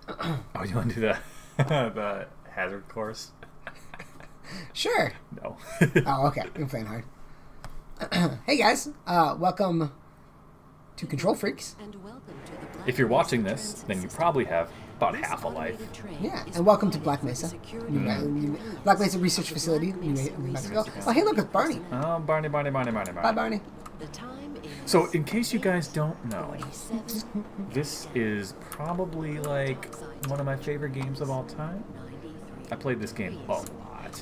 Oh, you want to do the the hazard course? Sure. No. Oh, okay. You're playing hard. Hey guys, welcome to Control Freaks. If you're watching this, then you probably have about half a life. Yeah, and welcome to Black Mesa. Black Mesa Research Facility, New Mexico. Oh, hey, look, it's Barney. Oh, Barney. Bye, Barney. So, in case you guys don't know, this is probably like one of my favorite games of all time. I played this game a lot.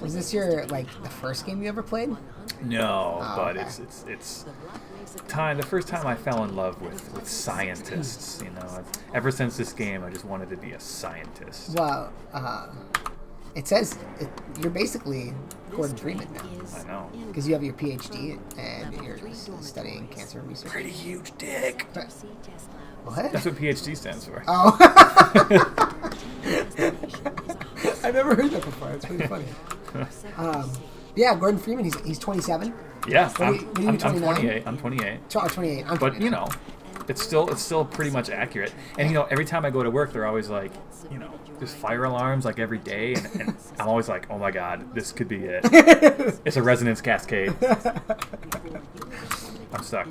Was this your the first game you ever played? No, but okay. it's the first time I fell in love with scientists. You know, ever since this game, I just wanted to be a scientist. Well, it says you're basically Gordon Freeman now. I know. Because you have your PhD and you're studying cancer research. Pretty huge dick. What? That's what PhD stands for. Oh. I never heard that before. It's pretty funny. Yeah, Gordon Freeman. He's 27. Yeah, I'm 28. I'm 28. Oh, 28. I'm 29. But you know, it's still pretty much accurate. And you know, every time I go to work, they're always like, you know, there's fire alarms like every day, and I'm always like, oh my god, this could be it. It's a resonance cascade. I'm stuck.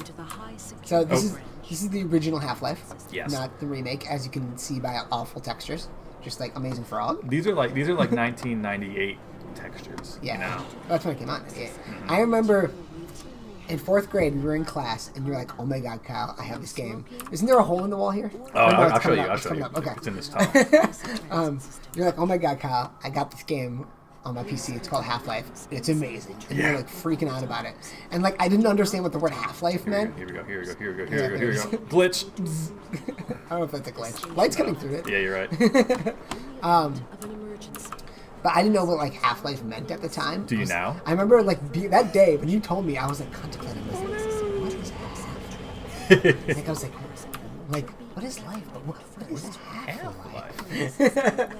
So this is the original Half-Life. Yes. Not the remake, as you can see by awful textures. Just like Amazing Frog. These are like 1998 textures. Yeah. You know? That's when it came out. Yeah. I remember in 4th grade we were in class and you're like, oh my god, Kyle, I have this game. Isn't there a hole in the wall here? Oh, I'll show you. I'll show you. Okay. It's in this tunnel. You're like, oh my god, Kyle, I got this game on my PC. It's called Half-Life. It's amazing. And you're like freaking out about it. And like I didn't understand what the word Half-Life meant. Here we go. Glitch. I don't know if that's a glitch. Light's coming through it. Yeah, you're right. But I didn't know what like Half-Life meant at the time. Do you now? I remember that day when you told me, I was like contemplating this. What is Half-Life? Like I was like, what is life? What is Half-Life?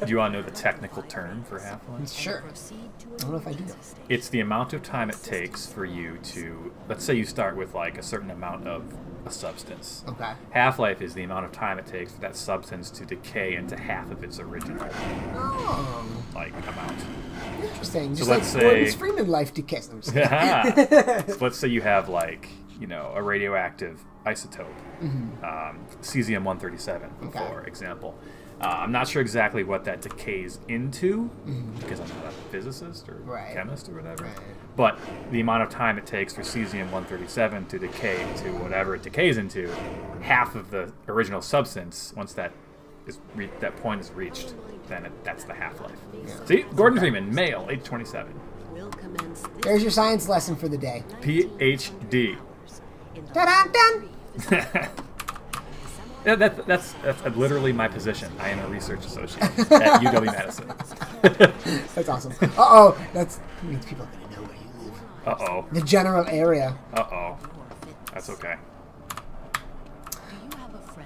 Do you want to know the technical term for Half-Life? Sure. I don't know if I do know. It's the amount of time it takes for you to, let's say you start with like a certain amount of a substance. Okay. Half-life is the amount of time it takes for that substance to decay into half of its original amount. Interesting. So Just let's like say Gordon's Freeman life decays. So let's say you have like, you know, a radioactive isotope, cesium-137, for example. I'm not sure exactly what that decays into because I'm not a physicist or chemist or whatever. Right. But the amount of time it takes for cesium-137 to decay to whatever it decays into, half of the original substance, once that point is reached, then that's the half-life. Yeah. See? Gordon Freeman, male, age 27. There's your science lesson for the day. PhD. Dun-dun-dun! Yeah, that's literally my position. I am a research associate at UW-Madison. That's awesome. Uh-oh. That means people are going to know where you live. Uh-oh. The general area. Uh-oh. That's okay.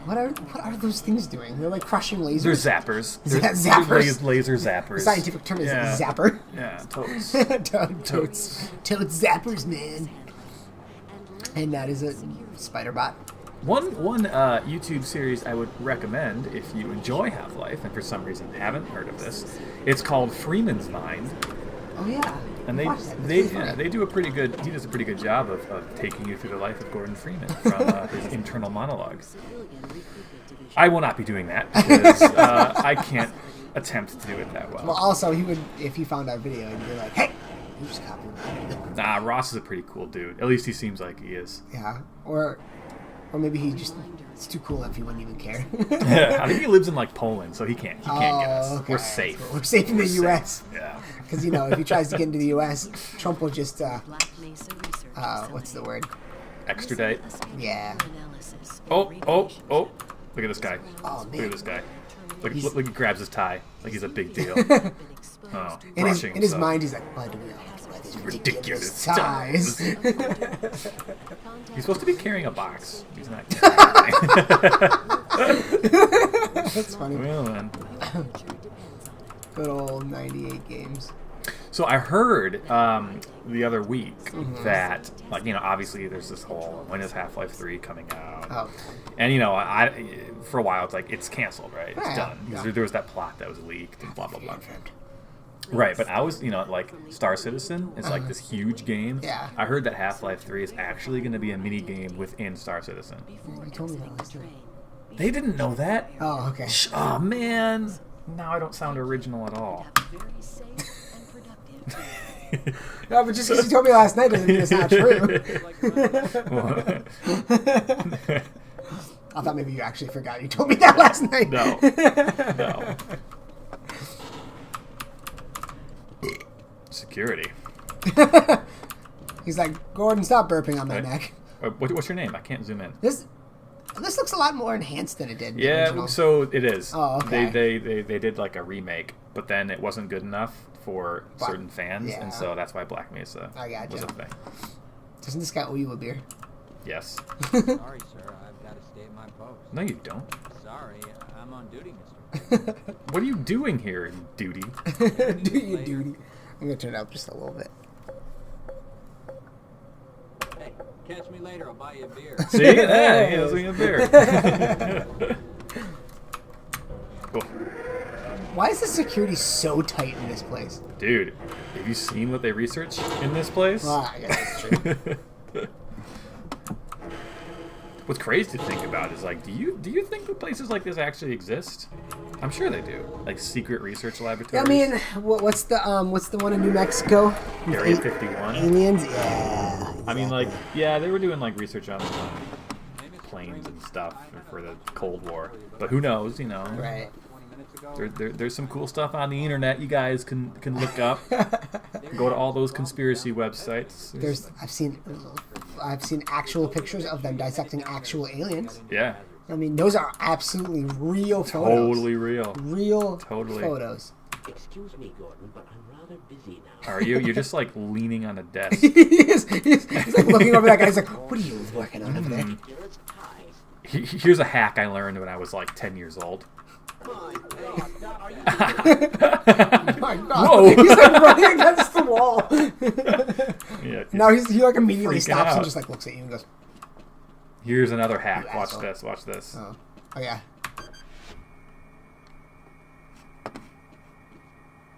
What are those things doing? They're like crushing lasers. They're zappers. Zappers. Laser zappers. The scientific term is zapper. Yeah, totes. Totes zappers, man. And that is a spider bot. One YouTube series I would recommend if you enjoy Half-Life and for some reason haven't heard of this. It's called Freeman's Mind. Oh yeah. And they do a pretty good. He does a pretty good job of taking you through the life of Gordon Freeman from his internal monologue. I will not be doing that because I can't attempt to do it that well. Well, also he would, if he found our video, he'd be like, "Hey, you just copied me." Nah, Ross is a pretty cool dude. At least he seems like he is. Yeah, or maybe it's too cool if he wouldn't even care. Yeah, I think he lives in like Poland, so he can't get us. Okay. We're safe. We're safe in the U.S. Yeah. Because you know, if he tries to get into the U.S., Trump will just what's the word? Extradite. Yeah. Oh! Look at this guy. Oh man. Look at this guy. Look, he grabs his tie like he's a big deal. Oh, in his mind, he's like, why do we all have these ridiculous ties? He's supposed to be carrying a box. He's not carrying anything. That's funny. Well, then. Good old 98 games. So I heard the other week that, like, you know, obviously there's this whole, when is Half-Life 3 coming out? Oh. And, you know, for a while it's like, it's canceled, right? It's done. Yeah. There was that plot that was leaked and blah, blah, blah. Right, but I was, you know, like, Star Citizen is like this huge game. Yeah. I heard that Half-Life 3 is actually going to be a mini game within Star Citizen. You told me that last night. They didn't know that? Oh, okay. Oh, man. Now I don't sound original at all. No, but just because you told me last night doesn't mean it's not true. I thought maybe you actually forgot you told me that last night. No. No. Security. He's like, Gordon, stop burping on my neck. What's your name? I can't zoom in. This looks a lot more enhanced than it did. In the Yeah, original. so it is. Oh, okay. They did like a remake, but then it wasn't good enough for certain fans, yeah. and so that's why Black Mesa I was gotcha. a thing. Doesn't this guy owe you a beer? Yes. Sorry, sir. I've got to stay at my post. No, you don't. Sorry, I'm on duty, mister. What are you doing here, duty? Do you duty? I'm gonna turn it up just a little bit. Hey, catch me later. I'll buy you a beer. See? Yeah, he owes me a beer. Cool. Why is the security so tight in this place? Dude, have you seen what they research in this place? Well, I guess that's true. What's crazy to think about is, like, do you think that places like this actually exist? I'm sure they do. Like secret research laboratories. I mean, what's the one in New Mexico? Area 51. Aliens? Yeah. I mean, like, yeah, they were doing like research on planes and stuff for the Cold War. But who knows? You know. Right. There's some cool stuff on the internet you guys can look up. Go to all those conspiracy websites. I've seen actual pictures of them dissecting actual aliens. Yeah. I mean, those are absolutely real photos. Totally real. Real Totally. photos. Excuse me, Gordon, but I'm rather busy now. Are you? You're just like leaning on a desk. He's like looking over that guy. He's like, "What are you working on over there?" Here's a hack I learned when I was like 10 years old. My God. Whoa. He's like running against the wall. Yeah, Now he like immediately freaking stops out. and just like looks at you and goes, Here's another hack. You Watch asshole. this. Watch this. "Oh, oh yeah."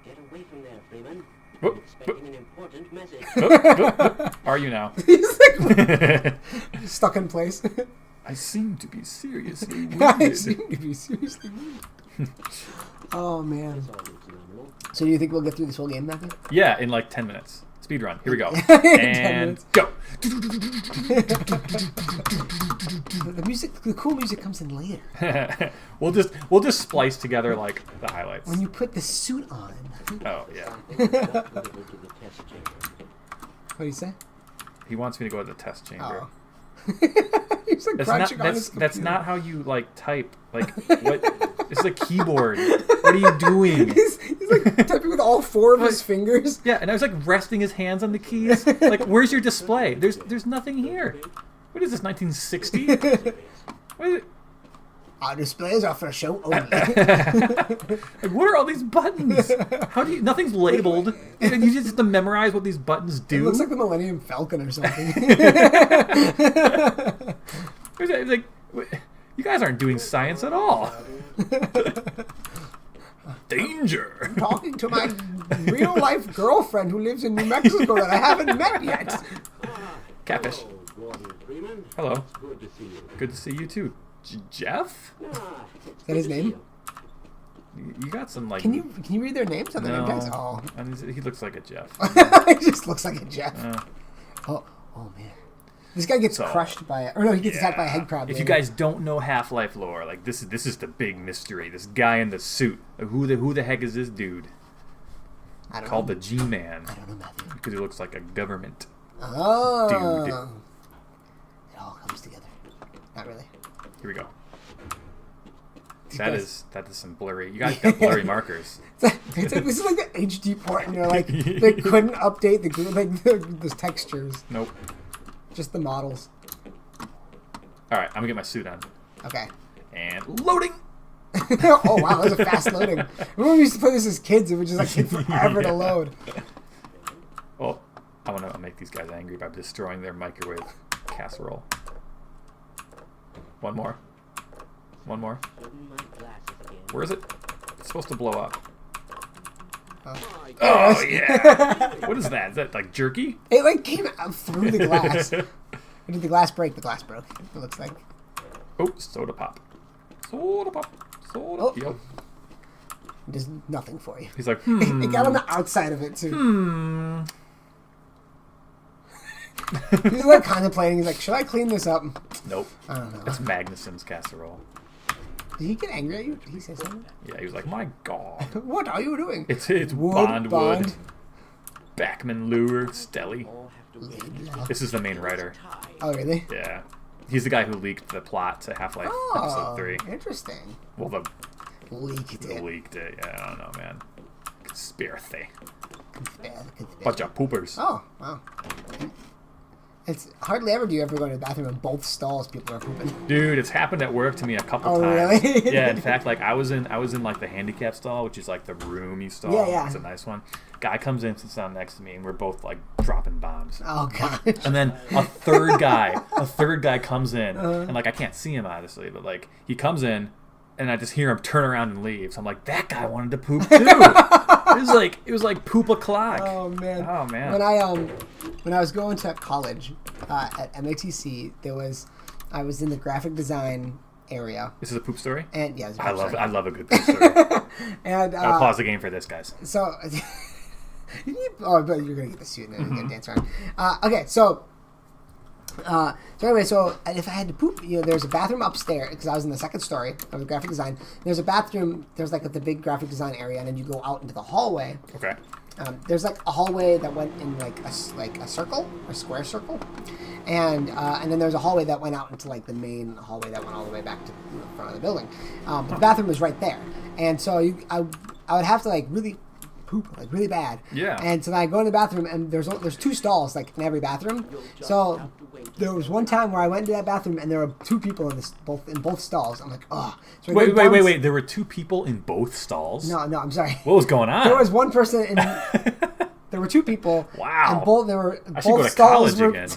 Get away from there, Freeman. Whoop, I'm expecting an important message. Are you now? He's like stuck in place. I seem to be seriously I wounded. seem to be seriously wounded. Oh man. It's all phenomenal. So do you think we'll get through this whole game, Matthew? Yeah, in like 10 minutes. Speed run. Here we go. 10 And minutes. go. The music, the cool music comes in later. we'll just splice together like the highlights. When you put the suit on. Oh yeah. Delivered to the test chamber. What do you say? He wants me to go to the test chamber. Oh. He's like crunching on his That's computer. not how you like type. Like what? It's a keyboard. What are you doing? He's like typing with all four of his fingers. Yeah, and I was like resting his hands on the keys. Like, where's your display? There's nothing here. What is this, 1960? What is it? Our displays are for show only. Like, what are all these buttons? How do you? Nothing's labeled. And you just have to memorize what these buttons It do. looks like the Millennium Falcon or something. It's like, you guys aren't doing science at all. Danger. Talking to my real life girlfriend who lives in New Mexico that I haven't met yet. Catfish. Oh, Gordon Freeman. Hello. Good to see you. Good to see you too. Jeff? Ah, Is that his name? You got some like. Can you read their names on the name tags? Oh, I mean, he looks like a Jeff. he just looks like a Jeff. Oh man, this guy gets So, crushed by it, or no, he gets attacked by a head crab. If you guys don't know Half-Life lore, like this is the big mystery. This guy in the suit. Like, who the heck is this dude? I don't Called know. the G-Man I don't know, Matthew. because he looks like a government Oh, dude. it all comes together. Not really. Here we go. These That guys- is some blurry. You guys got blurry markers. It's like, this is like the HD port, and they're like they couldn't update the textures, Nope. just the models. All right, I'm gonna get my suit on Okay. and loading. Oh wow, that was a fast loading. Remember we used to play this as kids? It would just like take forever to load. these guys angry by destroying their microwave casserole. One more. One more. Open my glasses again. Where is it? It's supposed to blow up. Oh, Oh, yeah. What is that? Is that like jerky? It like came out through the glass. Or did the glass break? The glass broke. It looks like. Oh, soda pop. Soda pop. Soda Oh. Yep. It does nothing for you. He's like, It got on the outside of it too. He's like contemplating. He's like, should I clean this up? Nope. I don't know. It's Magnuson's casserole. Did he get angry at you? Did he say something? Yeah, he was like, my God. What are you doing? It's Wood, Bond Bond. Wood. Backman Lure, Stelly. all have to wait. This is the main writer. Tie. Oh, really? Yeah. He's the guy who leaked the plot to Half-Life Oh, Episode 3. interesting. Well, the Leaked it. leaked it. Yeah, I don't know, man. Conspiracy. Bad, Bunch of poopers. Oh, wow. It's hardly ever do you ever go to the bathroom in both stalls people are pooping. Dude, it's happened at work to me a couple Oh, times. really? Yeah, in fact, like I was in like the handicap stall, which is like the roomy stall. Yeah, yeah. It's a nice one. Guy comes in, sits down next to me, and we're both like dropping bombs. Oh, gosh. And then a third guy comes in, and like I can't see him obviously, but like he comes in, and I just hear him turn around and leave. So I'm like, that guy wanted to poop too. it was like poop o'clock. Oh, man. Oh man. When I was going to college at MATC, I was in the graphic design area. This is a poop story. And yeah, it was a I poop story. love a good poop story. And I'll pause the game for this, guys. so, but you're gonna get the suit and then you're gonna dance around. Okay, so anyway, if I had to poop, there's a bathroom upstairs because I was in the second story of the graphic design. There's a bathroom. There's like the big graphic design area, and then you go out into the hallway. Okay. There's like a hallway that went in like a circle, a square circle, and then there's a hallway that went out into like the main hallway that went all the way back to the front of the building. But the bathroom was right there, and so I would have to like really poop like really bad. Yeah. And so then I go in the bathroom, and there's two stalls like in every bathroom. So there was one time where I went into that bathroom, and there were two people in both stalls. I'm like, oh. So Wait. There were two people in both stalls? No, I'm sorry. What was going on? There was one person in. There were two people. Wow. And both I should go to college again.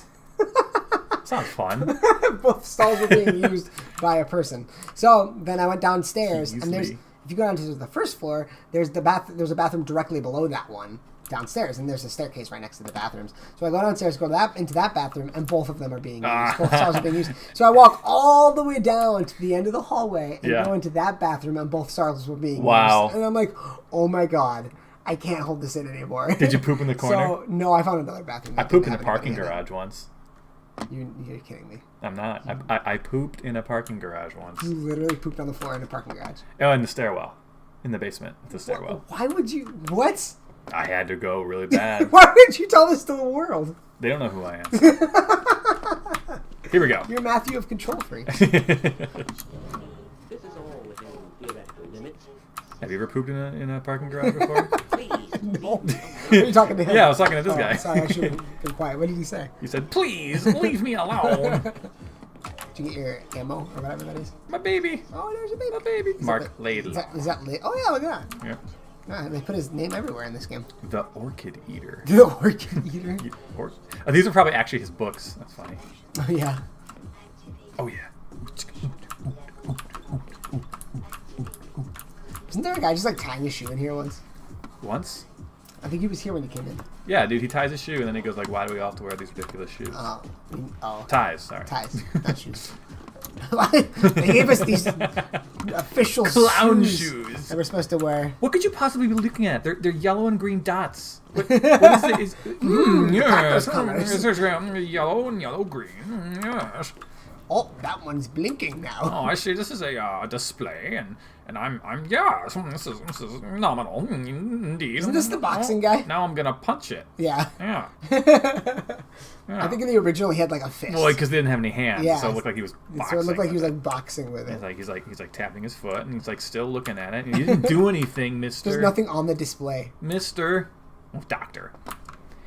Sounds fun. Both stalls were being used by a person. So then I went downstairs, and Easily. if you go down to the first floor, there's a bathroom directly below that one downstairs, and there's a staircase right next to the bathrooms. So I go downstairs, into that bathroom, and both of them are being used. Both stalls are being used. So I walk all the way down to the end of the hallway and go into that bathroom, and both stalls were being used. And I'm like, oh my God. I can't hold this in anymore. Did you poop in the corner? So, no, I found another bathroom. I pooped in a parking garage once. You're kidding me. I'm not. I pooped in a parking garage once. You literally pooped on the floor in a parking garage. Oh, in the stairwell. In the basement. The stairwell. Why would you... What? I had to go really bad. Why would you tell this to the world? They don't know who I am. Here we go. You're Matthew of Control Freak. This is all within theoretical limits. Have you ever pooped in a parking garage before? Please. No. Are you talking to him? Yeah, I was talking to this guy. Sorry, I should have been quiet. What did he say? He said, please, leave me alone. Did you get your ammo or whatever that is? My baby. Oh, there's a baby. My baby. Is Mark that Laidlaw. Is that Oh, yeah, look at that. Yeah. Yeah, they put his name everywhere in this game. The Orchid Eater. The Orchid Eater. These are probably actually his books. That's funny. Oh, yeah. Oh, yeah. Isn't there a guy just like tying his shoe in here once? Once? I think he was here when you came in. Yeah, dude, he ties his shoe and then he goes like, why do we all have to wear these ridiculous shoes? Oh. Ties, sorry. Ties, not shoes. They gave us these official Clown shoes shoes. that we're supposed to wear. What could you possibly be looking at? They're yellow and green dots. What is it? Yes. Yellow and yellow green. Yes. Oh, that one's blinking now. Oh, I see. This is a display, and I'm yes. This is nominal. Indeed. Isn't this the boxing guy? Now I'm gonna punch it. Yeah. Yeah. I think in the original he had like a fist. Well, because they didn't have any hands, Yeah. so it looked like he was boxing. So it looked like he was with like boxing with it. it. He's like tapping his foot, and he's like still looking at it. And he didn't do anything, Mister. There's nothing on the display. Mister, Doctor.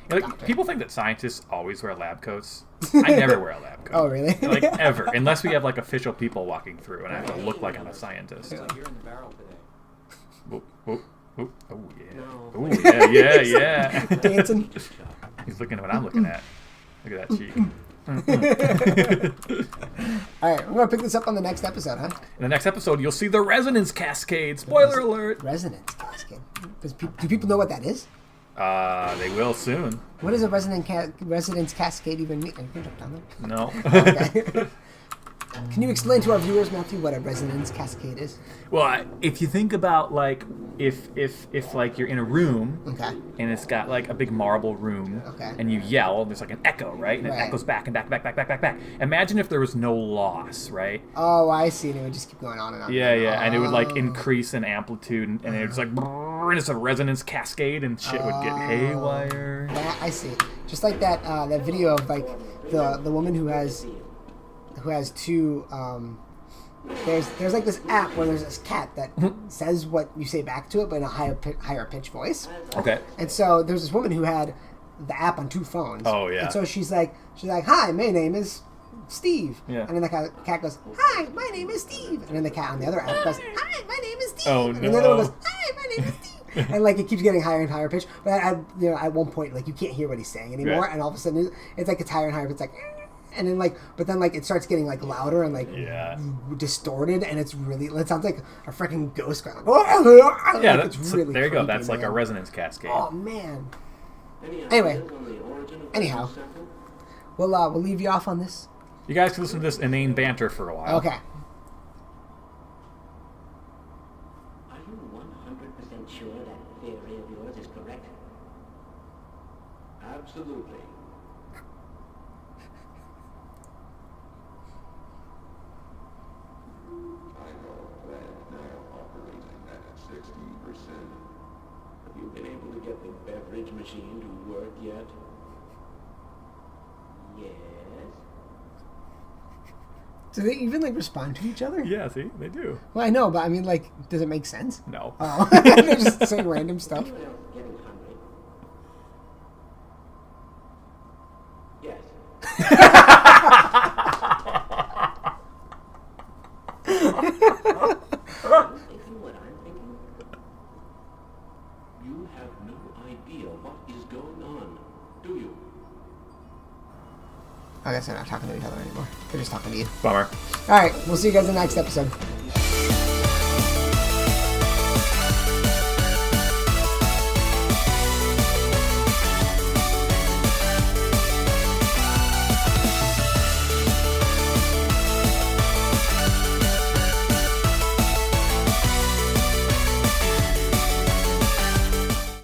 Like, Doctor. people think that scientists always wear lab coats. I never wear a lab coat. Oh, really? Like ever, unless we have like official people walking through, and I have to look like I'm a scientist. Looks like you're in the barrel today. Oh, oh, oh, oh yeah. No. Oh yeah, yeah, yeah. Dancing. He's looking at what I'm looking at. Look at that cheek. All right, we're gonna pick this up on the next episode, huh? In the next episode, you'll see the resonance cascade. Spoiler alert. Resonance cascade. Do people know what that is? They will soon. What does a resonance cascade even mean? Can you jump down there? No. Okay. Can you explain to our viewers, Matthew, what a resonance cascade is? Well, if you think about like if like you're in a room Okay. and it's got like a big marble room Okay. and you yell, there's like an echo, right? And it Right. echoes back and back. Imagine if there was no loss, right? Oh, I see. And it would just keep going on and on. Yeah, and on. yeah, and it would like Oh. increase in amplitude and it was like and it's a resonance cascade and shit would get haywire. Yeah, I see. Just like that that video of like the woman who has two there's like this app where there's this cat that says what you say back to it but in a higher pitch voice. Okay. And so there's this woman who had the app on 2 phones. Oh, yeah. And so she's like, hi, my name is Steve. Yeah. And then the cat goes, hi, my name is Steve. And then the cat on the other app goes, hi, my name is Steve. Oh, And then the other one no. goes, hi, my name is Steve. And like it keeps getting higher and higher pitch. But at one point, like you can't hear what he's saying anymore. Right. And all of a sudden, it's like it's higher and higher. But it's like, and then like it starts getting like louder and like Yeah. distorted, and it's really it sounds like a freaking ghost going. Like, Yeah, like, there you go. creepy, That's like a man. resonance cascade. Oh man. Any Anyway. ideas on the origin of the Anyhow. sample? We'll leave you off on this. You guys can listen to this inane banter for a while. Okay. Are you 100% sure that theory of yours is correct? Absolutely. I know a plant now operating at 60%. Have you been able to get the beverage machine to work yet? Yes. Do they even like respond to each other? Yeah, see, they do. Well, I know, but I mean, like, does it make sense? No. Oh, they're just saying random stuff. Anyone else getting hungry? Yes. Thinking what I'm thinking? You have no idea what is going on, do you? I guess they're not talking to each other anymore. They're just talking to you. Bummer. All right, we'll see you guys in the next episode.